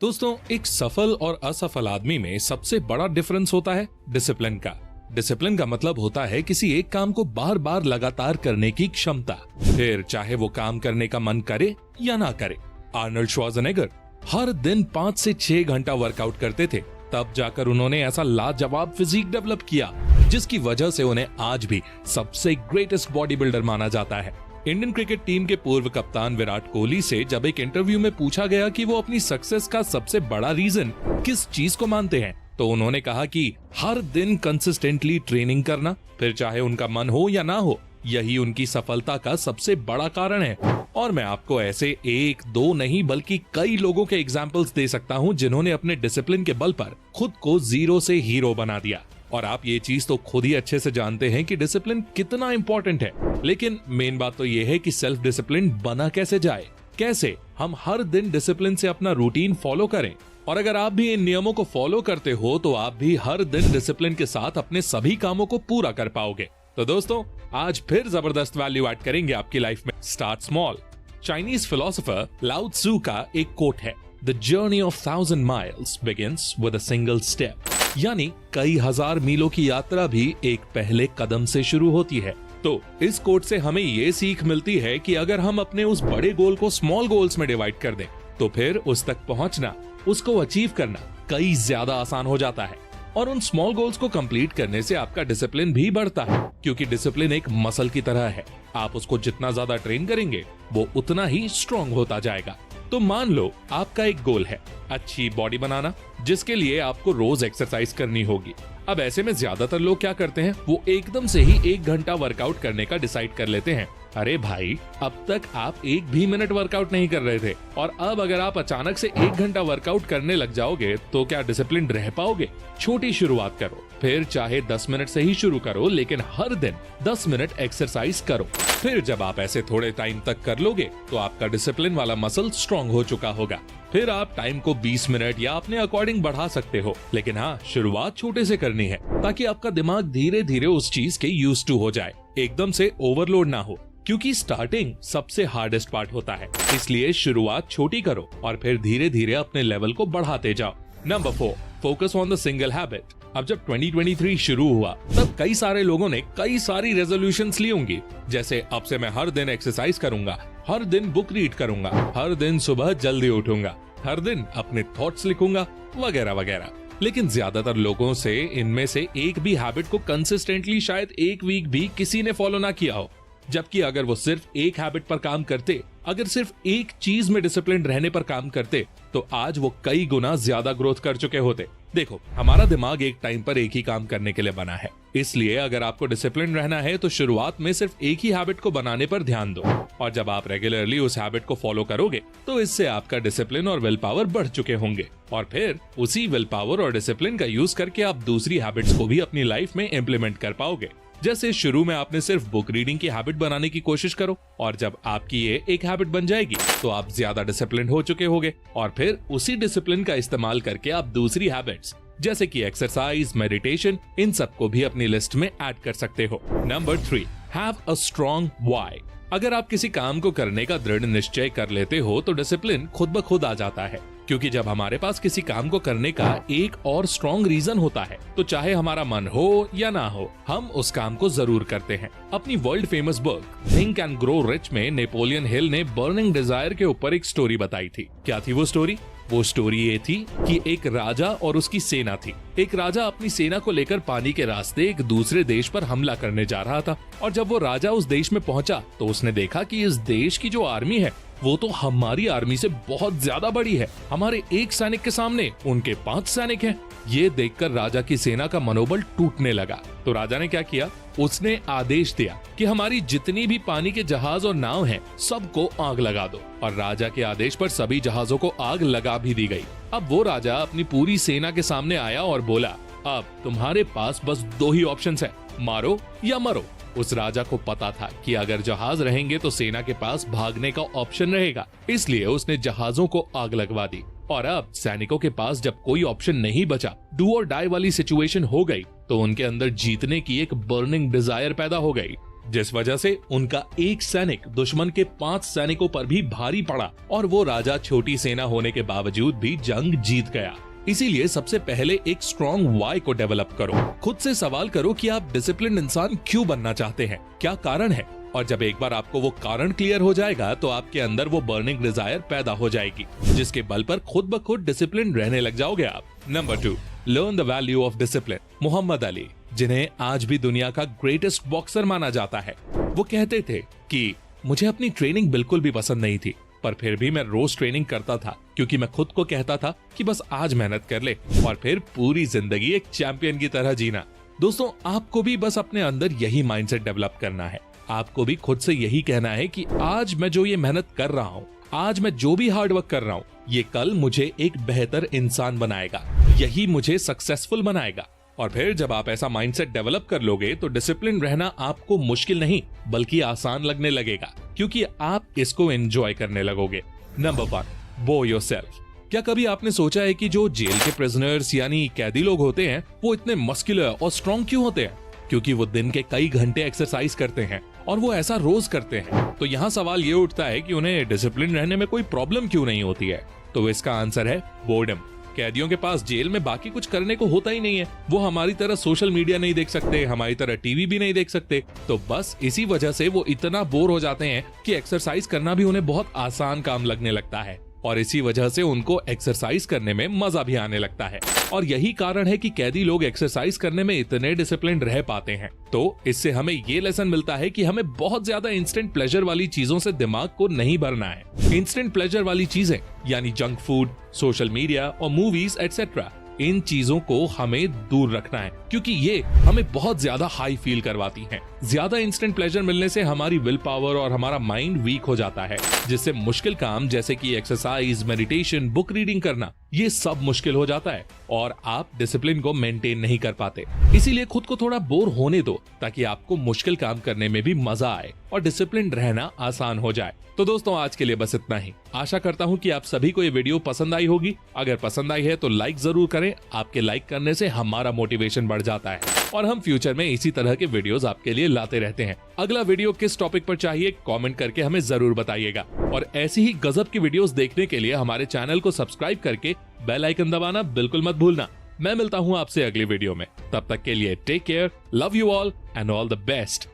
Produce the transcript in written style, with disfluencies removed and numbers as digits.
दोस्तों, एक सफल और असफल आदमी में सबसे बड़ा डिफरेंस होता है डिसिप्लिन का। डिसिप्लिन का मतलब होता है किसी एक काम को बार बार लगातार करने की क्षमता, फिर चाहे वो काम करने का मन करे या ना करे। आर्नल्ड श्वार्ज़नेगर हर दिन 5 से 6 घंटा वर्कआउट करते थे, तब जाकर उन्होंने ऐसा लाजवाब फिजिक डेवलप किया जिसकी वजह से उन्हें आज भी सबसे ग्रेटेस्ट बॉडी बिल्डर माना जाता है। इंडियन क्रिकेट टीम के पूर्व कप्तान विराट कोहली से जब एक इंटरव्यू में पूछा गया कि वो अपनी सक्सेस का सबसे बड़ा रीजन किस चीज को मानते हैं, तो उन्होंने कहा कि हर दिन कंसिस्टेंटली ट्रेनिंग करना, फिर चाहे उनका मन हो या ना हो, यही उनकी सफलता का सबसे बड़ा कारण है। और मैं आपको ऐसे 1-2 नहीं बल्कि कई लोगों के एग्जाम्पल्स दे सकता हूँ जिन्होंने अपने डिसिप्लिन के बल पर खुद को जीरो से हीरो बना दिया। और आप ये चीज तो खुद ही अच्छे से जानते हैं कि डिसिप्लिन कितना इंपॉर्टेंट है, लेकिन मेन बात तो ये है कि सेल्फ डिसिप्लिन बना कैसे जाए, कैसे हम हर दिन डिसिप्लिन से अपना रूटीन फॉलो करें। और अगर आप भी इन नियमों को फॉलो करते हो तो आप भी हर दिन डिसिप्लिन के साथ अपने सभी कामों को पूरा कर पाओगे। तो दोस्तों, आज फिर जबरदस्त वैल्यू ऐड करेंगे आपकी लाइफ में। Start small. चाइनीज फिलोसोफर लाओ त्सू का एक कोट है, the journey of 1000 miles begins with a single step. यानी कई हजार मीलों की यात्रा भी एक पहले कदम से शुरू होती है। तो इस कोट से हमें ये सीख मिलती है कि अगर हम अपने उस बड़े गोल को स्मॉल गोल्स में डिवाइड कर दें तो फिर उस तक पहुंचना, उसको अचीव करना कई ज्यादा आसान हो जाता है। और उन स्मॉल गोल्स को कंप्लीट करने से आपका डिसिप्लिन भी बढ़ता है, क्योंकि डिसिप्लिन एक मसल की तरह है। आप उसको जितना ज्यादा ट्रेन करेंगे वो उतना ही स्ट्रॉन्ग होता जाएगा। तो मान लो आपका एक गोल है अच्छी बॉडी बनाना, जिसके लिए आपको रोज एक्सरसाइज करनी होगी। अब ऐसे में ज्यादातर लोग क्या करते हैं, वो एकदम से ही 1 घंटा वर्कआउट करने का डिसाइड कर लेते हैं। अरे भाई, अब तक आप 1 भी मिनट वर्कआउट नहीं कर रहे थे और अब अगर आप अचानक से 1 घंटा वर्कआउट करने लग जाओगे तो क्या डिसिप्लिन रह पाओगे? छोटी शुरुआत करो, फिर चाहे 10 मिनट से ही शुरू करो, लेकिन हर दिन 10 मिनट एक्सरसाइज करो। फिर जब आप ऐसे थोड़े टाइम तक कर लोगे तो आपका डिसिप्लिन वाला मसल स्ट्रॉन्ग हो चुका होगा। फिर आप टाइम को 20 मिनट या अपने अकॉर्डिंग बढ़ा सकते हो, लेकिन हाँ, शुरुआत छोटे से करनी है ताकि आपका दिमाग धीरे धीरे उस चीज के यूज्ड टू हो जाए, एकदम से ओवरलोड ना हो, क्योंकि स्टार्टिंग सबसे हार्डेस्ट पार्ट होता है। इसलिए शुरुआत छोटी करो और फिर धीरे धीरे अपने लेवल को बढ़ाते जाओ। Number 4, focus on the single habit. अब जब 2023 शुरू हुआ तब कई सारे लोगों ने कई सारी रेजोल्यूशंस ली होंगी, जैसे अब से मैं हर दिन एक्सरसाइज करूंगा, हर दिन बुक रीड करूंगा, हर दिन सुबह जल्दी उठूंगा, हर दिन अपने थॉट्स लिखूंगा, वगैरह वगैरह। लेकिन ज्यादातर लोगों से इनमें से एक भी हैबिट को कंसिस्टेंटली शायद 1 वीक भी किसी ने फॉलो ना किया हो। जबकि अगर वो सिर्फ एक हैबिट पर काम करते, अगर सिर्फ एक चीज में डिसिप्लिन रहने पर काम करते, तो आज वो कई गुना ज्यादा ग्रोथ कर चुके होते। देखो, हमारा दिमाग एक टाइम पर एक ही काम करने के लिए बना है, इसलिए अगर आपको डिसिप्लिन रहना है तो शुरुआत में सिर्फ एक ही हैबिट को बनाने पर ध्यान दो। और जब आप रेगुलरली उस हैबिट को फॉलो करोगे तो इससे आपका डिसिप्लिन और विल पावर बढ़ चुके होंगे, और फिर उसी विल पावर और डिसिप्लिन का यूज करके आप दूसरी हैबिट्स को भी अपनी लाइफ में इम्प्लीमेंट कर पाओगे। जैसे शुरू में आपने सिर्फ बुक रीडिंग की हैबिट बनाने की कोशिश करो, और जब आपकी ये एक हैबिट बन जाएगी तो आप ज्यादा डिसिप्लिन हो चुके होंगे, और फिर उसी डिसिप्लिन का इस्तेमाल करके आप दूसरी हैबिट्स जैसे कि एक्सरसाइज, मेडिटेशन, इन सबको भी अपनी लिस्ट में ऐड कर सकते हो। Number 3, have a strong why. अगर आप किसी काम को करने का दृढ़ निश्चय कर लेते हो तो डिसिप्लिन खुद ब खुद आ जाता है, क्योंकि जब हमारे पास किसी काम को करने का एक और स्ट्रॉन्ग रीजन होता है तो चाहे हमारा मन हो या ना हो, हम उस काम को जरूर करते हैं। अपनी world famous book think and grow rich में नेपोलियन हिल ने बर्निंग डिजायर के ऊपर एक स्टोरी बताई थी। क्या थी वो स्टोरी? वो स्टोरी ये थी कि एक राजा और उसकी सेना थी। एक राजा अपनी सेना को लेकर पानी के रास्ते एक दूसरे देश पर हमला करने जा रहा था, और जब वो राजा उस देश में पहुंचा तो उसने देखा कि इस देश की जो आर्मी है वो तो हमारी आर्मी से बहुत ज्यादा बड़ी है। हमारे एक सैनिक के सामने उनके 5 सैनिक हैं। ये देखकर राजा की सेना का मनोबल टूटने लगा। तो राजा ने क्या किया, उसने आदेश दिया कि हमारी जितनी भी पानी के जहाज और नाव हैं, सबको आग लगा दो। और राजा के आदेश पर सभी जहाजों को आग लगा भी दी गई। अब वो राजा अपनी पूरी सेना के सामने आया और बोला, अब तुम्हारे पास बस 2 ही ऑप्शंस हैं, मारो या मरो। उस राजा को पता था कि अगर जहाज रहेंगे तो सेना के पास भागने का ऑप्शन रहेगा, इसलिए उसने जहाजों को आग लगवा दी। और अब सैनिकों के पास जब कोई ऑप्शन नहीं बचा, डू और डाई वाली सिचुएशन हो गई, तो उनके अंदर जीतने की एक बर्निंग डिजायर पैदा हो गई। जिस वजह से उनका एक सैनिक दुश्मन के 5 सैनिकों पर भी भारी पड़ा और वो राजा छोटी सेना होने के बावजूद भी जंग जीत गया। इसीलिए सबसे पहले एक स्ट्रॉन्ग वाई को डेवलप करो। खुद से सवाल करो कि आप डिसिप्लिन इंसान क्यों बनना चाहते हैं, क्या कारण है, और जब एक बार आपको वो कारण क्लियर हो जाएगा तो आपके अंदर वो बर्निंग डिजायर पैदा हो जाएगी, जिसके बल पर खुद ब खुद डिसिप्लिन रहने लग जाओगे आप। Number 2, learn the value of discipline. Muhammad Ali, जिन्हें आज भी दुनिया का ग्रेटेस्ट बॉक्सर माना जाता है, वो कहते थे कि मुझे अपनी ट्रेनिंग बिल्कुल भी पसंद नहीं थी, पर फिर भी मैं रोज ट्रेनिंग करता था क्योंकि मैं खुद को कहता था कि बस आज मेहनत कर ले और फिर पूरी जिंदगी एक चैंपियन की तरह जीना। दोस्तों, आपको भी बस अपने अंदर यही माइंडसेट डेवलप करना है। आपको भी खुद से यही कहना है कि आज मैं जो ये मेहनत कर रहा हूँ, आज मैं जो भी हार्ड वर्क कर रहा हूँ, ये कल मुझे एक बेहतर इंसान बनाएगा, यही मुझे सक्सेसफुल बनाएगा। और फिर जब आप ऐसा माइंडसेट डेवलप कर लोगे तो डिसिप्लिन रहना आपको मुश्किल नहीं बल्कि आसान लगने लगेगा, क्योंकि आप इसको एंजॉय करने लगोगे। नंबर 1, बो योरसेल्फ। क्या कभी आपने सोचा है कि जो जेल के प्रिजनर्स यानी कैदी लोग होते हैं वो इतने मस्कुलर और स्ट्रॉन्ग क्यों होते हैं? क्योंकि वो दिन के कई घंटे एक्सरसाइज करते हैं और वो ऐसा रोज करते हैं। तो यहाँ सवाल ये उठता है कि उन्हें डिसिप्लिन रहने में कोई प्रॉब्लम क्यों नहीं होती है? तो इसका आंसर है बोर्डम। कैदियों के पास जेल में बाकी कुछ करने को होता ही नहीं है। वो हमारी तरह सोशल मीडिया नहीं देख सकते, हमारी तरह टीवी भी नहीं देख सकते। तो बस इसी वजह से वो इतना बोर हो जाते हैं कि एक्सरसाइज करना भी उन्हें बहुत आसान काम लगने लगता है और इसी वजह से उनको एक्सरसाइज करने में मजा भी आने लगता है। और यही कारण है कि कैदी लोग एक्सरसाइज करने में इतने डिसिप्लिन रह पाते हैं। तो इससे हमें ये लेसन मिलता है कि हमें बहुत ज्यादा इंस्टेंट प्लेजर वाली चीजों से दिमाग को नहीं भरना है। इंस्टेंट प्लेजर वाली चीजें यानी जंक फूड, सोशल मीडिया और मूवीज एटसेट्रा, इन चीजों को हमें दूर रखना है क्योंकि ये हमें बहुत ज्यादा हाई फील करवाती हैं। ज्यादा इंस्टेंट प्लेजर मिलने से हमारी विल पावर और हमारा माइंड वीक हो जाता है, जिससे मुश्किल काम जैसे कि एक्सरसाइज, मेडिटेशन, बुक रीडिंग करना, ये सब मुश्किल हो जाता है और आप डिसिप्लिन को मेंटेन नहीं कर पाते। इसीलिए खुद को थोड़ा बोर होने दो ताकि आपको मुश्किल काम करने में भी मजा आए और डिसिप्लिन रहना आसान हो जाए। तो दोस्तों, आज के लिए बस इतना ही। आशा करता हूँ कि आप सभी को ये वीडियो पसंद आई होगी। अगर पसंद आई है तो लाइक जरूर करें। आपके लाइक करने से हमारा मोटिवेशन बढ़ जाता है और हम फ्यूचर में इसी तरह के वीडियोस आपके लिए लाते रहते हैं। अगला वीडियो किस टॉपिक पर चाहिए कमेंट करके हमें जरूर बताइएगा और ऐसी ही गजब की वीडियोस देखने के लिए हमारे चैनल को सब्सक्राइब करके बेल आइकन दबाना बिल्कुल मत भूलना। मैं मिलता हूँ आपसे अगली वीडियो में। तब तक के लिए take care, love you all and all the best.